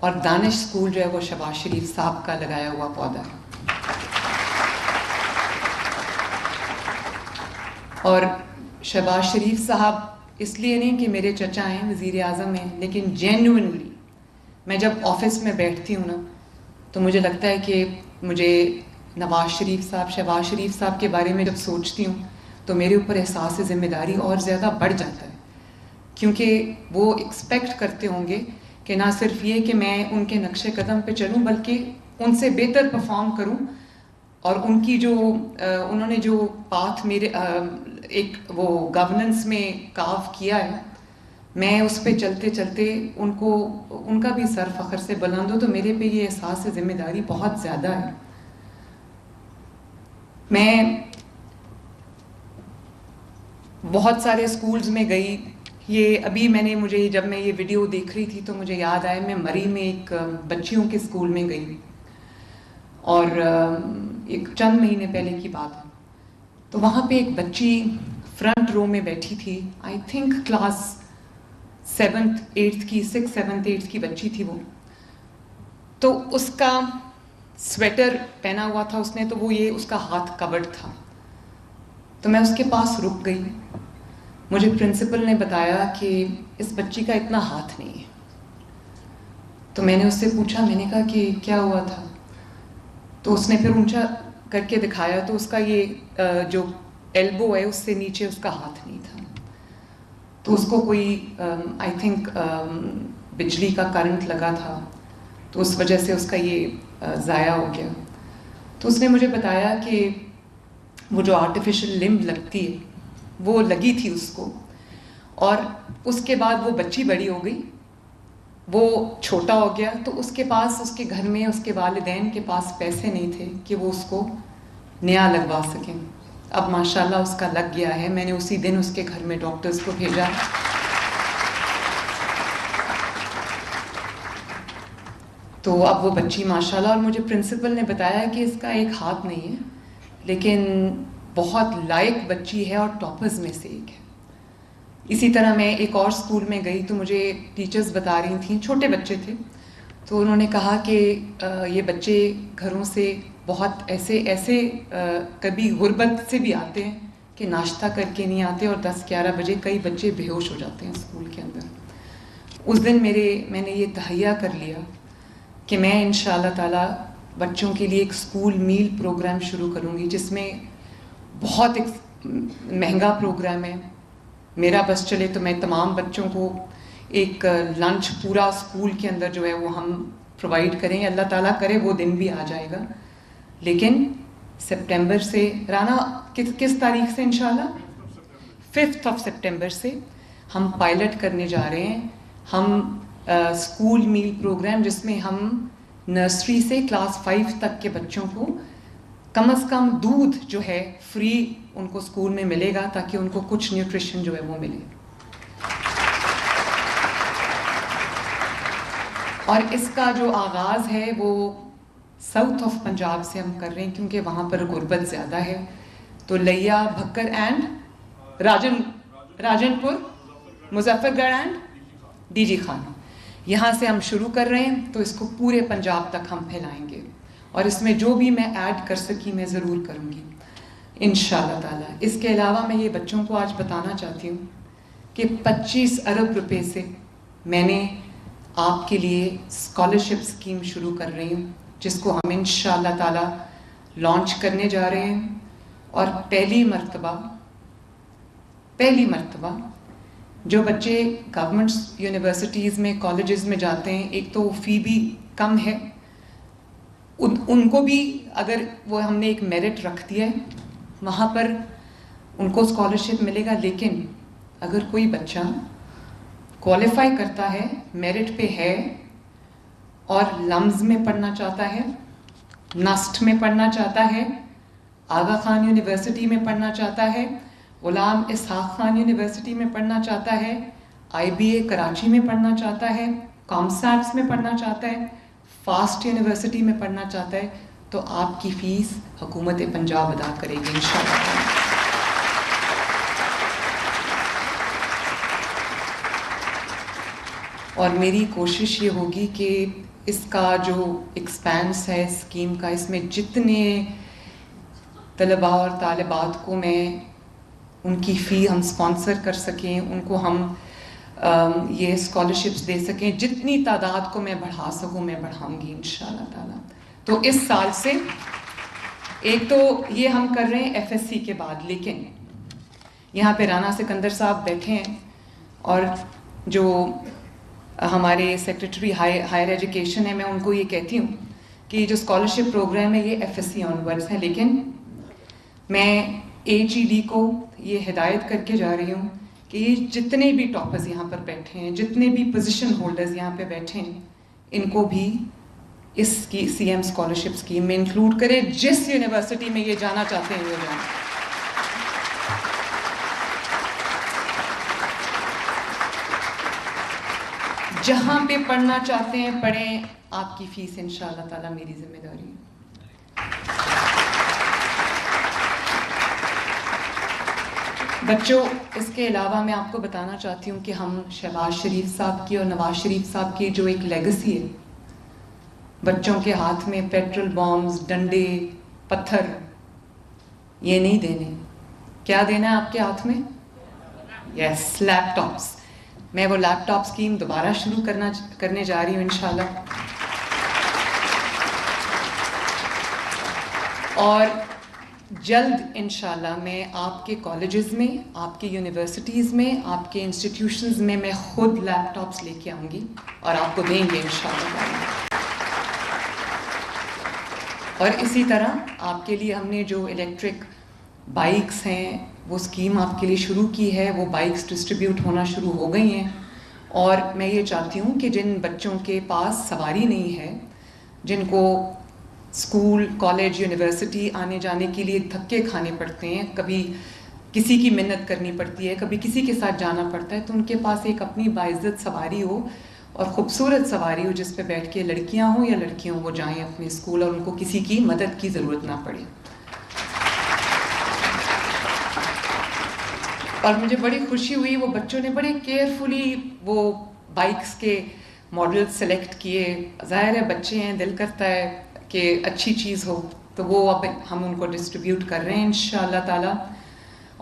اور دانش اسکول جو ہے وہ شہباز شریف صاحب کا لگایا ہوا پودا ہے. اور شہباز شریف صاحب اس لیے نہیں کہ میرے چچا ہیں، وزیر اعظم ہیں، لیکن جینوئنلی میں جب آفس میں بیٹھتی ہوں نا تو مجھے لگتا ہے کہ مجھے نواز شریف صاحب، شہباز شریف صاحب کے بارے میں جب سوچتی ہوں تو میرے اوپر احساس ذمہ داری اور زیادہ بڑھ جاتا ہے، کیونکہ وہ ایکسپیکٹ کرتے ہوں گے کہ نہ صرف یہ کہ میں ان کے نقش قدم پہ چلوں بلکہ ان سے بہتر پرفارم کروں. اور ان کی جو انہوں نے جو پاتھ میرے ایک وہ گورننس میں کاف کیا ہے، میں اس پہ چلتے چلتے ان کا بھی سر فخر سے بلند ہو، تو میرے پہ یہ احساس ذمہ داری بہت زیادہ ہے. میں بہت سارے اسکولز میں گئی. یہ ابھی جب میں یہ ویڈیو دیکھ رہی تھی تو مجھے یاد آیا میں مری میں ایک بچیوں کے اسکول میں گئی، اور ایک چند مہینے پہلے کی بات ہے. تو وہاں پہ ایک بچی فرنٹ رو میں بیٹھی تھی، I think class 7th 8th کی 6th 7th 8th کی بچی تھی وہ. تو اس کا سویٹر پہنا ہوا تھا اس نے، تو وہ یہ اس کا ہاتھ کورڈ تھا. تو میں اس کے پاس رک گئی. مجھے پرنسپل نے بتایا کہ اس بچی کا اتنا ہاتھ نہیں ہے. تو میں نے اس سے پوچھا، میں نے کہا کہ کیا ہوا تھا؟ تو اس نے پھر اونچا کر کے دکھایا تو اس کا یہ جو ایلبو ہے اس سے نیچے اس کا ہاتھ نہیں تھا. تو اس کو کوئی آئی تھنک بجلی کا کرنٹ لگا تھا، تو اس وجہ سے اس کا یہ ضائع ہو گیا. تو اس نے مجھے بتایا کہ وہ جو آرٹیفیشل لمب لگتی ہے وہ لگی تھی اس کو، اور اس کے بعد وہ بچی بڑی ہو گئی، وہ چھوٹا ہو گیا، تو اس کے پاس اس کے گھر میں اس کے والدین کے پاس پیسے نہیں تھے کہ وہ اس کو نیا لگوا سکیں. اب ماشاءاللہ اس کا لگ گیا ہے. میں نے اسی دن اس کے گھر میں ڈاکٹرز کو بھیجا. تو اب وہ بچی ماشاءاللہ، اور مجھے پرنسپل نے بتایا کہ اس کا ایک ہاتھ نہیں ہے لیکن بہت لائق بچی ہے اور ٹاپرز میں سے ایک ہے. اسی طرح میں ایک اور اسکول میں گئی تو مجھے ٹیچرز بتا رہی تھیں، چھوٹے بچے تھے، تو انہوں نے کہا کہ یہ بچے گھروں سے بہت ایسے کبھی غربت سے بھی آتے ہیں کہ ناشتہ کر کے نہیں آتے، اور 10-11 بجے کئی بچے بے ہوش ہو جاتے ہیں اسکول کے اندر. اس دن میں نے یہ تہیہ کر لیا کہ میں انشاءاللہ تعالی بچوں کے لیے ایک اسکول میل پروگرام شروع کروں گی، جس میں بہت ایک مہنگا پروگرام ہے. میرا بس چلے تو میں تمام بچوں کو ایک لنچ پورا اسکول کے اندر جو ہے وہ ہم پرووائڈ کریں. اللہ تعالیٰ کرے وہ دن بھی آ جائے گا. لیکن سپٹمبر سے، رانا کس تاریخ سے انشاءاللہ 5 سپٹمبر سے ہم پائلٹ کرنے جا رہے ہیں. ہم اسکول میل پروگرام، جس میں ہم نرسری سے کلاس 5 تک کے بچوں کو کم از کم دودھ جو ہے فری ان کو اسکول میں ملے گا، تاکہ ان کو کچھ نیوٹریشن جو ہے وہ ملے. اور اس کا جو آغاز ہے وہ ساؤتھ آف پنجاب سے ہم کر رہے ہیں، کیونکہ وہاں پر غربت زیادہ ہے. تو لیا، بھکر اینڈ راجن پور، مظفر گڑھ اینڈ ڈی جی خان، یہاں سے ہم شروع کر رہے ہیں. تو اس کو پورے پنجاب تک ہم پھیلائیں گے، اور اس میں جو بھی میں ایڈ کر سکی میں ضرور کروں گی انشاءاللہ تعالی. اس کے علاوہ میں یہ بچوں کو آج بتانا چاہتی ہوں کہ 25 ارب روپے سے میں نے آپ کے لیے اسکالرشپ اسکیم شروع کر رہی ہوں، جس کو ہم انشاءاللہ تعالی لانچ کرنے جا رہے ہیں. اور پہلی مرتبہ جو بچے گورنمنٹ یونیورسٹیز میں، کالجز میں جاتے ہیں، ایک تو فی بھی کم ہے، ان کو بھی اگر وہ ہم نے ایک میرٹ رکھ دیا ہے وہاں پر ان کو اسکالرشپ ملے گا. لیکن اگر کوئی بچہ کوالیفائی کرتا ہے، میرٹ پہ ہے، اور لمز میں پڑھنا چاہتا ہے، نسٹ میں پڑھنا چاہتا ہے، آغا خان یونیورسٹی میں پڑھنا چاہتا ہے، غلام اسحاق خان یونیورسٹی میں پڑھنا چاہتا ہے، IBA کراچی میں پڑھنا چاہتا ہے، کامسیٹس میں پڑھنا چاہتا ہے، فاسٹ یونیورسٹی میں پڑھنا چاہتا ہے، تو آپ کی فیس حکومت پنجاب ادا کرے گی انشاءاللہ. اور میری کوشش یہ ہوگی کہ اس کا جو ایکسپینس ہے اسکیم کا، اس میں جتنے طلباء اور طالبات کو میں ان کی فی ہم سپانسر کر سکیں، ان کو ہم یہ اسکالرشپس دے سکیں، جتنی تعداد کو میں بڑھا سکوں میں بڑھاؤں گی انشاءاللہ تعالیٰ۔ تو اس سال سے ایک تو یہ ہم کر رہے ہیں ایف ایس سی کے بعد، لیکن یہاں پہ رانا سکندر صاحب بیٹھے ہیں اور جو ہمارے سیکریٹری ہائر ایجوکیشن ہے، میں ان کو یہ کہتی ہوں کہ یہ جو اسکالرشپ پروگرام ہے یہ ایف ایس سی آنورڈس ہے، لیکن میں ایچ ای ڈی کو یہ ہدایت کر کے جا رہی ہوں کہ یہ جتنے بھی ٹاپرز یہاں پر بیٹھے ہیں، جتنے بھی پوزیشن ہولڈرز یہاں پہ بیٹھے ہیں، ان کو بھی اس کی سی ایم اسکالرشپ اسکیم میں انکلوڈ کرے، جس یونیورسٹی میں یہ جانا چاہتے ہیں وہ جائیں۔ جہاں پہ پڑھنا چاہتے ہیں پڑھیں، آپ کی فیس انشاءاللہ تعالیٰ میری ذمہ داری ہے۔ بچوں، اس کے علاوہ میں آپ کو بتانا چاہتی ہوں کہ ہم شہباز شریف صاحب کی اور نواز شریف صاحب کی جو ایک لیگسی ہے، بچوں کے ہاتھ میں پیٹرول بامز، ڈنڈے، پتھر، یہ نہیں دینے۔ کیا دینا ہے آپ کے ہاتھ میں؟ یس، لیپ ٹاپس۔ میں وہ لیپ ٹاپ اسکیم دوبارہ شروع کرنے جا رہی ہوں انشاءاللہ، اور جلد انشاءاللہ میں آپ کے کالجز میں، آپ کے یونیورسٹیز میں، آپ کے انسٹیٹیوشنز میں خود لیپ ٹاپس لے کے آؤں گی اور آپ کو دیں گے انشاءاللہ۔ اور اسی طرح آپ کے لیے ہم نے جو الیکٹرک بائکس ہیں وہ اسکیم آپ کے لیے شروع کی ہے، وہ بائکس ڈسٹریبیوٹ ہونا شروع ہو گئی ہیں، اور میں یہ چاہتی ہوں کہ جن بچوں کے پاس سواری نہیں ہے، جن کو اسکول، کالج، یونیورسٹی آنے جانے کے لیے دھکے کھانے پڑتے ہیں، کبھی کسی کی منت کرنی پڑتی ہے، کبھی کسی کے ساتھ جانا پڑتا ہے، تو ان کے پاس ایک اپنی باعزت سواری ہو اور خوبصورت سواری ہو جس پہ بیٹھ کے لڑکیاں ہوں یا لڑکیوں وہ جائیں اپنے اسکول اور ان کو کسی کی مدد کی ضرورت نہ پڑے۔ اور مجھے بڑی خوشی ہوئی، وہ بچوں نے بڑے کیئرفلی وہ بائکس کے ماڈل سلیکٹ کیے۔ ظاہر ہے بچے ہیں، دل کرتا ہے کہ اچھی چیز ہو، تو وہ اب ہم ان کو ڈسٹریبیوٹ کر رہے ہیں انشاءاللہ تعالیٰ،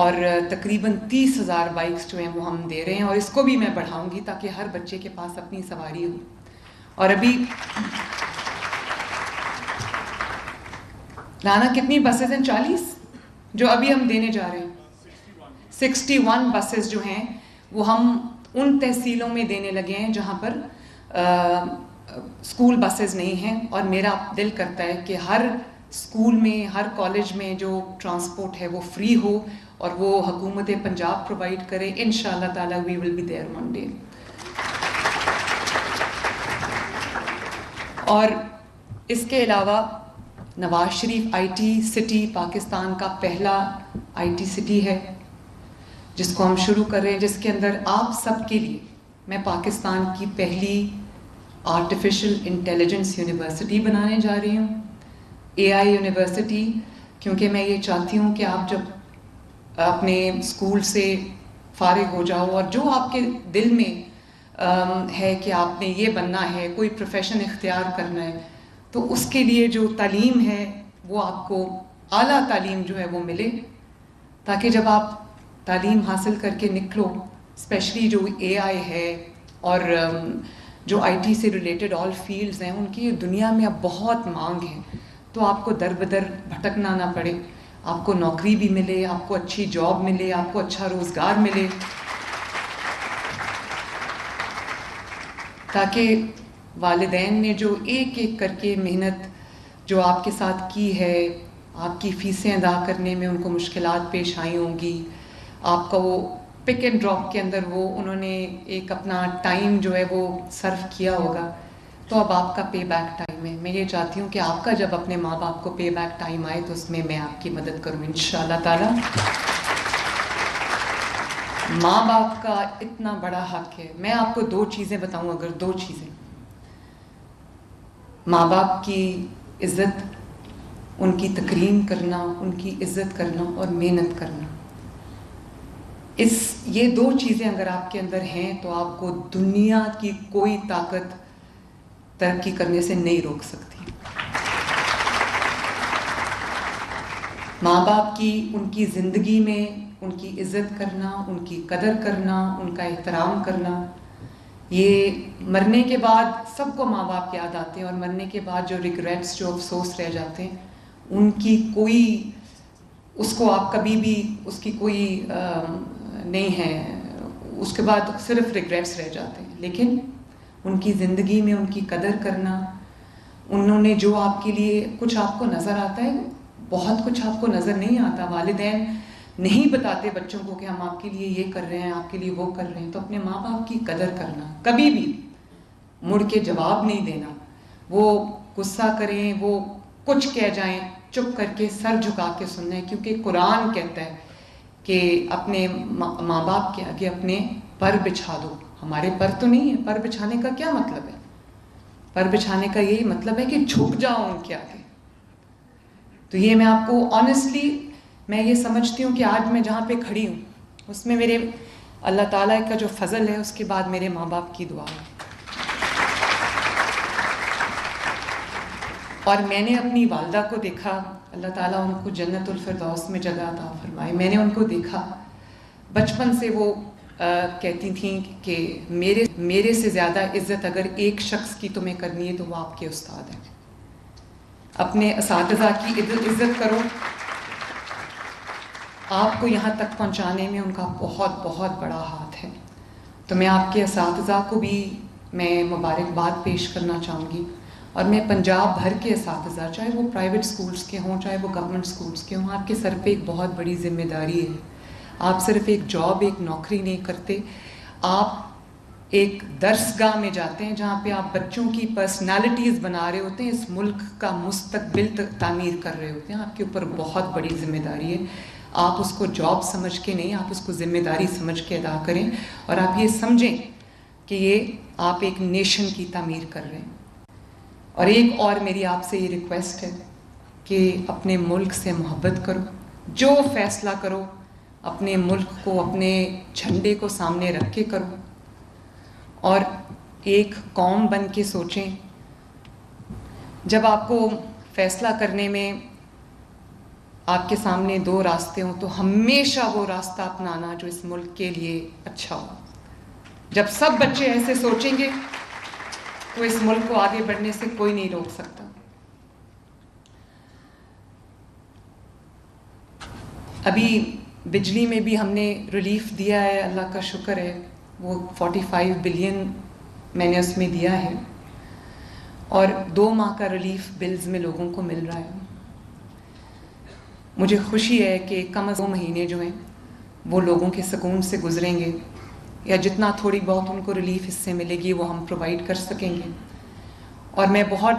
اور تقریباً 30,000 بائکس جو ہیں وہ ہم دے رہے ہیں، اور اس کو بھی میں بڑھاؤں گی تاکہ ہر بچے کے پاس اپنی سواری ہو۔ اور ابھی رانا کتنی بسز ہیں؟ 40 جو ابھی ہم دینے جا رہے ہیں۔ 61 بسز جو ہیں وہ ہم ان تحصیلوں میں دینے لگے ہیں جہاں پر اسکول بسز نہیں ہیں، اور میرا دل کرتا ہے کہ ہر اسکول میں، ہر کالج میں جو ٹرانسپورٹ ہے وہ فری ہو اور وہ حکومت پنجاب پرووائڈ کرے۔ انشاءاللہ تعالیٰ we will be there one day. اور اس کے علاوہ Nawaz Sharif I T city Pakistan کا پہلا آئی ٹی سٹی ہے جس کو ہم شروع کر رہے ہیں، جس کے اندر آپ سب کے لیے میں پاکستان کی پہلی آرٹیفیشل انٹیلیجنس یونیورسٹی بنانے جا رہی ہوں، اے آئی یونیورسٹی، کیونکہ میں یہ چاہتی ہوں کہ آپ جب اپنے اسکول سے فارغ ہو جاؤ اور جو آپ کے دل میں ہے کہ آپ نے یہ بننا ہے، کوئی پروفیشن اختیار کرنا ہے، تو اس کے لیے جو تعلیم ہے وہ آپ کو اعلیٰ تعلیم جو ہے وہ ملے، تاکہ جب آپ تعلیم حاصل کر کے نکلو، اسپیشلی جو اے آئی ہے اور جو آئی ٹی سے ریلیٹڈ آل فیلڈز ہیں، ان کی دنیا میں اب بہت مانگ ہے، تو آپ کو در بدر بھٹکنا نہ پڑے، آپ کو نوکری بھی ملے، آپ کو اچھی جاب ملے، آپ کو اچھا روزگار ملے، تاکہ والدین نے جو ایک ایک کر کے محنت جو آپ کے ساتھ کی ہے، آپ کی فیسیں ادا کرنے میں ان کو مشکلات پیش آئی ہوں گی، آپ کا وہ پک اینڈ ڈراپ کے اندر وہ انہوں نے ایک اپنا ٹائم جو ہے وہ صرف کیا ہوگا، تو اب آپ کا پے بیک ٹائم ہے۔ میں یہ چاہتی ہوں کہ آپ کا جب اپنے ماں باپ کو پے بیک ٹائم آئے تو اس میں میں آپ کی مدد کروں انشاءاللہ تعالیٰ۔ ماں باپ کا اتنا بڑا حق ہے۔ میں آپ کو 2 چیزیں بتاؤں، اگر 2 چیزیں، ماں باپ کی عزت، ان کی تکریم کرنا، ان کی عزت کرنا اور محنت کرنا۔ یہ دو چیزیں اگر آپ کے اندر ہیں تو آپ کو دنیا کی کوئی طاقت ترقی کرنے سے نہیں روک سکتی. ماں باپ کی ان کی زندگی میں ان کی عزت کرنا، ان کی قدر کرنا، ان کا احترام کرنا، یہ مرنے کے بعد سب کو ماں باپ یاد آتے ہیں، اور مرنے کے بعد جو ریگریٹس، جو افسوس رہ جاتے ہیں، ان کی کوئی، اس کو آپ کبھی بھی اس کی کوئی نہیں ہے، اس کے بعد صرف ریگریٹس رہ جاتے ہیں. لیکن ان کی زندگی میں ان کی قدر کرنا، انہوں نے جو آپ کے لیے کچھ آپ کو نظر آتا ہے، بہت کچھ آپ کو نظر نہیں آتا. والدین نہیں بتاتے بچوں کو کہ ہم آپ کے لیے یہ کر رہے ہیں، آپ کے لیے وہ کر رہے ہیں. تو اپنے ماں باپ کی قدر کرنا، کبھی بھی مڑ کے جواب نہیں دینا. وہ غصہ کریں، وہ کچھ کہہ جائیں، چپ کر کے سر جھکا کے سننا ہے. کیونکہ قرآن کہتا ہے کہ اپنے ماں باپ کے آگے اپنے پر بچھا دو. ہمارے پر تو نہیں ہے. پر بچھانے کا کیا مطلب ہے؟ پر بچھانے کا یہی مطلب ہے کہ جھک جاؤ ان کے آگے. تو یہ میں آپ کو آنیسٹلی میں یہ سمجھتی ہوں کہ آج میں جہاں پہ کھڑی ہوں اس میں میرے اللہ تعالیٰ کا جو فضل ہے، اس کے بعد میرے ماں باپ کی دعا ہے. اور میں نے اپنی والدہ کو دیکھا، اللہ تعالیٰ ان کو جنت الفردوس میں جگہ عطا فرمائے. میں نے ان کو دیکھا بچپن سے، وہ کہتی تھیں کہ میرے سے زیادہ عزت اگر ایک شخص کی تمہیں کرنی ہے تو وہ آپ کے استاد ہیں. اپنے اساتذہ کی عزت کرو. آپ کو یہاں تک پہنچانے میں ان کا بہت بہت بڑا ہاتھ ہے. تو میں آپ کے اساتذہ کو بھی میں مبارکباد پیش کرنا چاہوں گی. اور میں پنجاب بھر کے اساتذہ، چاہے وہ پرائیویٹ سکولز کے ہوں، چاہے وہ گورنمنٹ سکولز کے ہوں، آپ کے سر پہ ایک بہت بڑی ذمہ داری ہے. آپ صرف ایک جاب، ایک نوکری نہیں کرتے، آپ ایک درس گاہ میں جاتے ہیں جہاں پہ آپ بچوں کی پرسنالٹیز بنا رہے ہوتے ہیں، اس ملک کا مستقبل تعمیر کر رہے ہوتے ہیں. آپ کے اوپر بہت بڑی ذمہ داری ہے. آپ اس کو جاب سمجھ کے نہیں، آپ اس کو ذمہ داری سمجھ کے ادا کریں، اور آپ یہ سمجھیں کہ یہ آپ ایک نیشن کی تعمیر کر رہے ہیں. اور ایک اور میری آپ سے یہ ریکویسٹ ہے کہ اپنے ملک سے محبت کرو. جو فیصلہ کرو اپنے ملک کو، اپنے جھنڈے کو سامنے رکھ کے کرو، اور ایک قوم بن کے سوچیں. جب آپ کو فیصلہ کرنے میں آپ کے سامنے دو راستے ہوں تو ہمیشہ وہ راستہ اپنانا جو اس ملک کے لیے اچھا ہو. جب سب بچے ایسے سوچیں گے تو اس ملک کو آگے بڑھنے سے کوئی نہیں روک سکتا. ابھی بجلی میں بھی ہم نے ریلیف دیا ہے، اللہ کا شکر ہے. وہ 45 بلین میں نے اس میں دیا ہے، اور 2 ماہ کا ریلیف بلز میں لوگوں کو مل رہا ہے. مجھے خوشی ہے کہ کم از 2 مہینے جو ہیں وہ لوگوں کے سکون سے گزریں گے، یا جتنا تھوڑی بہت ان کو ریلیف اس سے ملے گی وہ ہم پرووائڈ کر سکیں گے. اور میں بہت